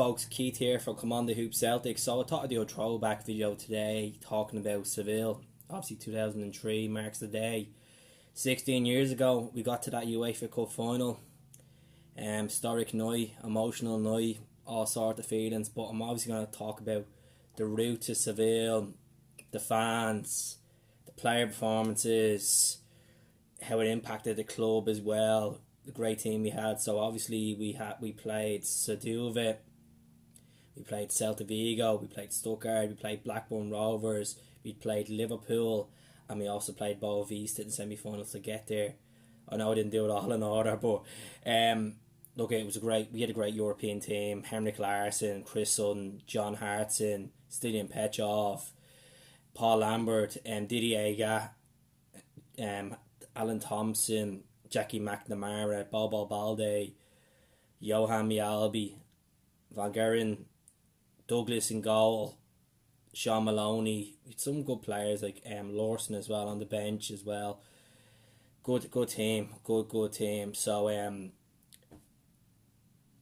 folks, Keith here from Come On The Hoop Celtic. So I thought I'd do a throwback video today talking about Seville. Obviously 2003 marks the day. 16 years ago we got to that UEFA Cup final. Historic night, emotional night, all sorts of feelings. But I'm obviously going to talk about the route to Seville, the fans, the player performances, how it impacted the club as well, the great team we had. So obviously we played Seville, we played Celtic, we played Stuttgart, we played Blackburn Rovers, we played Liverpool, and we also played Boavista in the semi-finals to get there. I know I didn't do it all in order, but look, we had a great European team. Henrik Larsson, Chris Sutton, John Hartson, Stilian Petrov, Paul Lambert, Didier Aga, Alan Thompson, Jackie McNamara, Bobo Balde, Johan Mialbi, Van Geren, Douglas in goal, Sean Maloney, some good players like Lawson as well on the bench as well. Good team, good team. So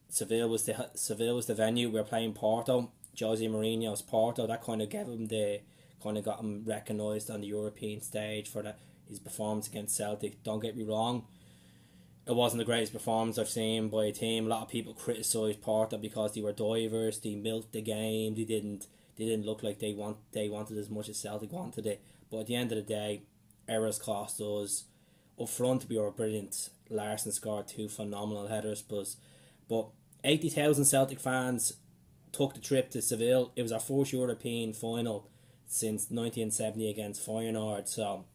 Seville was the venue. We were playing Porto. Jose Mourinho's Porto. That kind of got him recognised on the European stage for his performance against Celtic. Don't get me wrong, it wasn't the greatest performance I've seen by a team. A lot of people criticised Porto because they were divers, they milked the game, they didn't look like they wanted as much as Celtic wanted it. But at the end of the day, errors cost us. Up front we were brilliant. Larsson scored 2 phenomenal headers, but 80,000 Celtic fans took the trip to Seville. It was our first European final since 1970 against Feyenoord, so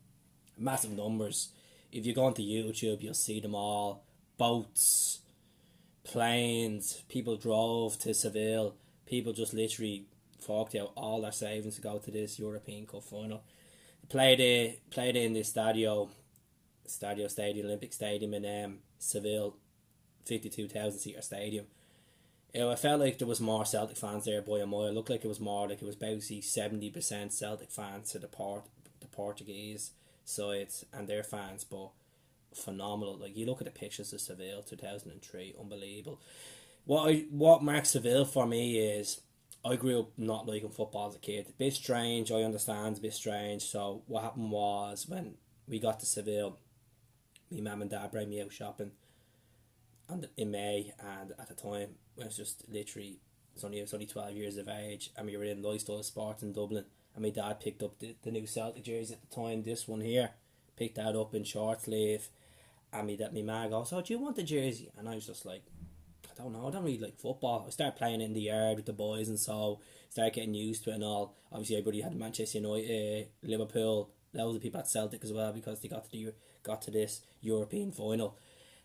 massive numbers. If you go onto YouTube, you'll see them all. Boats, planes, people drove to Seville. People just literally forked out all their savings to go to this European Cup final. Played in the Olympic Stadium in Seville, 52,000 seater stadium. I felt like there was more Celtic fans there by a mile. It looked like it was basically 70% Celtic fans to the Portuguese sides and their fans, but phenomenal. Like, you look at the pictures of Seville 2003, unbelievable. What marks Seville for me is I grew up not liking football as a kid. A bit strange, I understand, a bit strange. So what happened was, when we got to Seville, my mum and dad brought me out shopping in May, and at the time I was just literally, I was only 12 years of age, and we were in Lifestyle Sports in Dublin, and my dad picked up the new Celtic jersey at the time, this one here, picked that up in short sleeve, and my ma goes, "Oh, do you want the jersey?" And I was just like, I don't know, I don't really like football. I started playing in the yard with the boys, and so started getting used to it and all. Obviously everybody had Manchester United, Liverpool, loads of people at Celtic as well, because they got to this European final.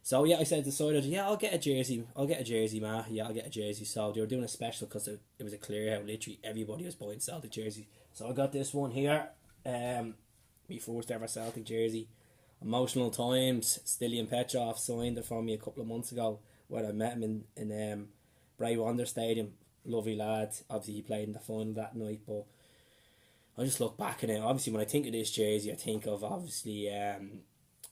So yeah, decided, yeah, I'll get a jersey, ma. Yeah, I'll get a jersey. So they were doing a special because it was a clear how literally everybody was buying Celtic jersey. So I got this one here, my first ever Celtic jersey. Emotional times. Stilian Petrov signed it for me a couple of months ago when I met him in Bray Wonder Stadium. Lovely lad. Obviously he played in the final that night, but I just look back at it. Obviously when I think of this jersey, I think of obviously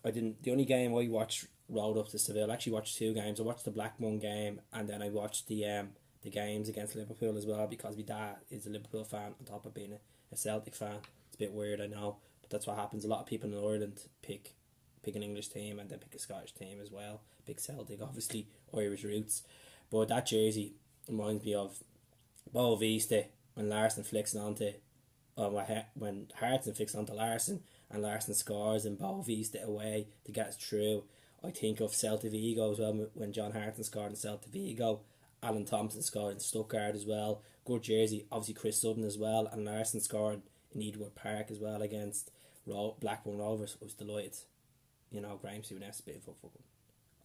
the only game I watched rolled up to Seville. I actually watched 2 games. I watched the Blackburn game, and then I watched the games against Liverpool as well, because my dad is a Liverpool fan on top of being a Celtic fan. It's a bit weird, I know, but that's what happens. A lot of people in Ireland pick an English team and then pick a Scottish team as well. Big Celtic, obviously, Irish roots. But that jersey reminds me of Boavista when Larsson flicks it onto when Hartson flicks onto Larsson, and Larsson scores in Boavista away to get us through. I think of Celtic as well, when John Hartson scored in Celtic. Alan Thompson scored in Stuttgart as well. Good jersey. Obviously Chris Sutton as well, and Larsson scored in Edenwood Park as well against Blackburn Rovers. I was delighted. You know, Graham Souness, a bit of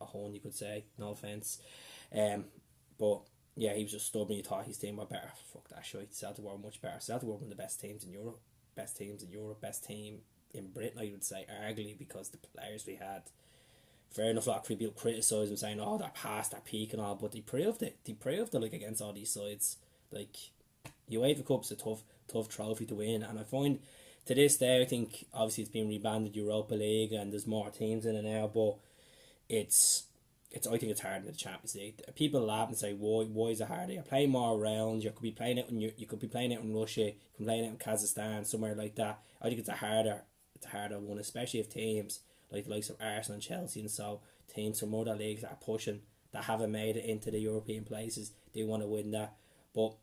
a horn, you could say. No offence. But yeah, he was just stubborn. You thought his team were better. Fuck that shit. Celtic were much better. Celtic were one of the best teams in Europe. Best team in Britain, I would say, arguably, because the players we had. Fair enough, a lot of people criticise them, saying, "Oh, they're past their peak and all," but they proved it. Like, against all these sides. Like, UEFA Cup's a tough trophy to win, and I find to this day, I think obviously it's been rebanded Europa League and there's more teams in it now, but it's I think it's harder than the Champions League. People laugh and say, why is it harder? You're playing more rounds. You could be playing it you could be playing it in Russia. You can play it in Kazakhstan, somewhere like that. I think it's a harder one, especially if teams like the likes of Arsenal and Chelsea and so teams from other leagues that are pushing, that haven't made it into the European places, they want to win that. But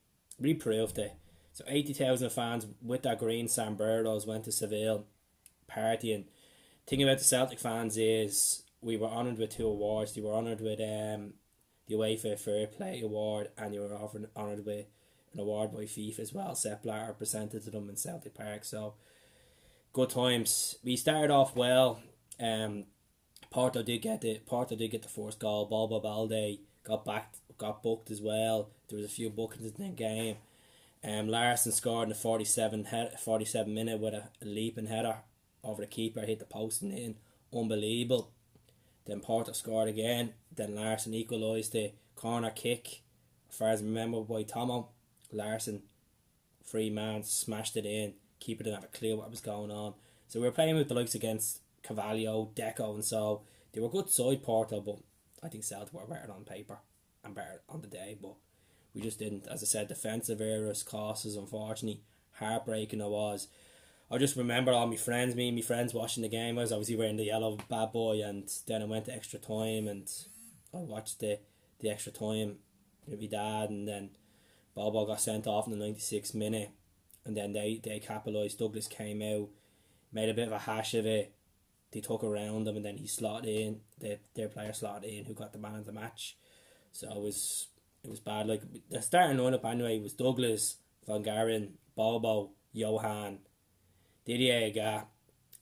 we proved it. So 80,000 fans with their green Sambertos went to Seville partying. Thing about the Celtic fans is we were honoured with 2 awards. They were honoured with the UEFA Fair Play Award, and they were honoured with an award by FIFA as well. Sepp Blatter presented to them in Celtic Park. So good times. We started off well. Porto did get the first goal. Bobo Balde got booked as well. There was a few bookings in the game. Larsson scored in the 47 minute with a leaping header over the keeper, hit the post and in. Unbelievable. Then Porto scored again. Then Larsson equalised the corner kick, as far as I remember, by Tomo. Larsson, free man, smashed it in. Keeper didn't have a clue what was going on. So we were playing with the likes against Carvalho, Deco, and so they were a good side, Porto, but I think Celtic were better on paper and better on the day, but we just didn't. As I said, defensive errors cost us, unfortunately. Heartbreaking it was. I just remember all my friends, me and my friends watching the game. I was obviously wearing the yellow bad boy, and then I went to extra time and I watched the extra time with my dad, and then Bobo got sent off in the 96th minute, and then they capitalised. Douglas came out, made a bit of a hash of it. They took around him, and then he slotted in. Their player slotted in, who got the man of the match. So it was bad. Like the starting lineup anyway was Douglas, Van Garen, Bobo, Johan, Didier Aga,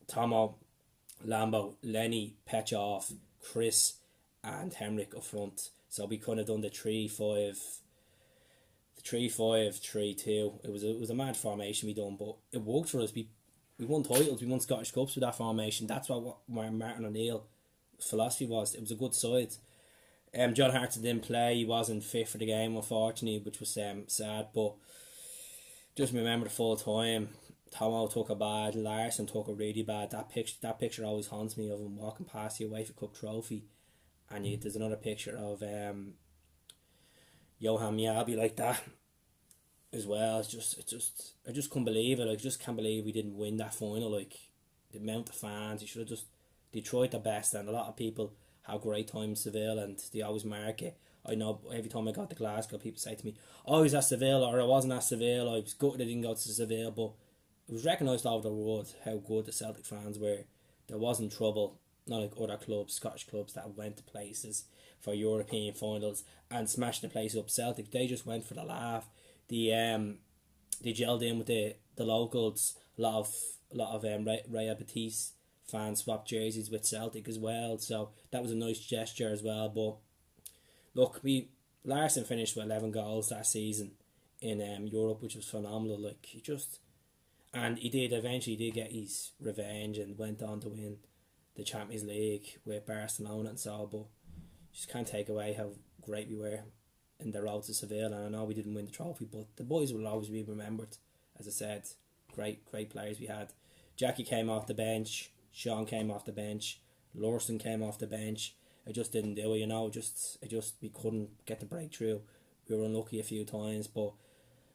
Tomo, Lambo, Lenny, Pechov, Chris, and Henrik up front. So we kind of done the 3-5-3-2. It was a mad formation we done, but it worked for us. We won titles, we won Scottish Cups with that formation. That's what Martin O'Neill's philosophy was. It was a good side. John Hartson didn't play. He wasn't fit for the game, unfortunately, which was sad. But just remember the full time. Tomo took a bad, Larsson took a really bad. That picture always haunts me of him walking past the UEFA Cup trophy, and there's another picture of Johan Mjaby like that as well. I just couldn't believe it. I just can't believe we didn't win that final. Like the amount of fans, you should have they tried their best, and a lot of people have great time in Seville, and they always mark it. I know every time I got to Glasgow, people say to me, "Oh, I was at Seville," or "I wasn't at Seville. I was gutted I didn't go to Seville," but it was recognised all over the world how good the Celtic fans were. There wasn't trouble, not like other clubs, Scottish clubs that went to places for European finals and smashed the place up. Celtic, they just went for the laugh. They gelled in with the locals. A lot of Raya Batiste fans swapped jerseys with Celtic as well, so that was a nice gesture as well. But look, Larsson finished with 11 goals that season in Europe, which was phenomenal. Like and he did eventually get his revenge and went on to win the Champions League with Barcelona and so. But just can't take away how great we were in the road to Seville. And I know we didn't win the trophy, but the boys will always be remembered. As I said, great players we had. Jackie came off the bench. Sean came off the bench. Lawson came off the bench. It just didn't do it, we couldn't get the breakthrough. We were unlucky a few times, but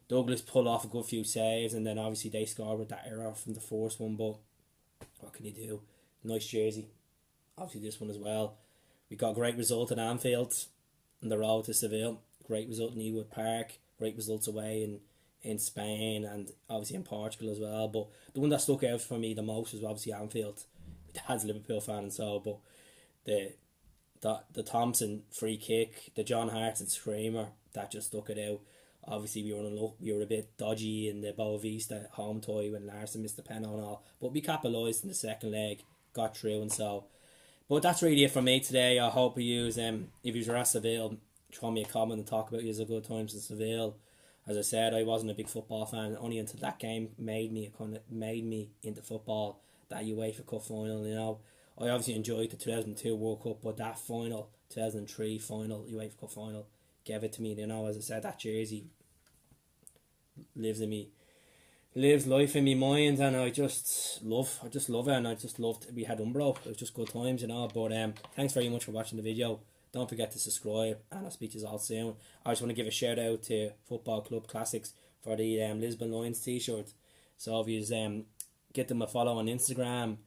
Douglas pulled off a good few saves, and then obviously they scored with that error from the first one, but what can you do? Nice jersey. Obviously this one as well. We got a great result at Anfield on the road to Seville. Great result in Ewood Park. Great results away in Spain and obviously in Portugal as well. But the one that stuck out for me the most was obviously Anfield. My dad's a Liverpool fan and so, but the Thompson free kick, the John Hartson screamer, that just stuck it out. Obviously we were a bit dodgy in the Boavista home tie when Larsson missed the penalty and all, but we capitalised in the second leg, got through and so. But that's really it for me today. I hope you if you were at Seville, throw me a comment and talk about you as a good times in Seville. As I said, I wasn't a big football fan only until that game made me into football. That UEFA Cup final, I obviously enjoyed the 2002 World Cup, but that final, 2003 final, UEFA Cup final, gave it to me. As I said, that jersey lives life in my mind, and I just love it, and I just loved we had Umbro. It was just good times, But thanks very much for watching the video. Don't forget to subscribe, and I'll speak to you all soon. I just want to give a shout out to Football Club Classics for the Lisbon Lions t-shirt. So if you get them a follow on Instagram,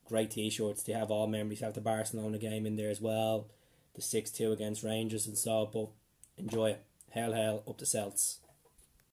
great t-shirts. They have all memories. They have the Barcelona game in there as well, the 6-2 against Rangers and so. But enjoy it. Hell, up the Celts.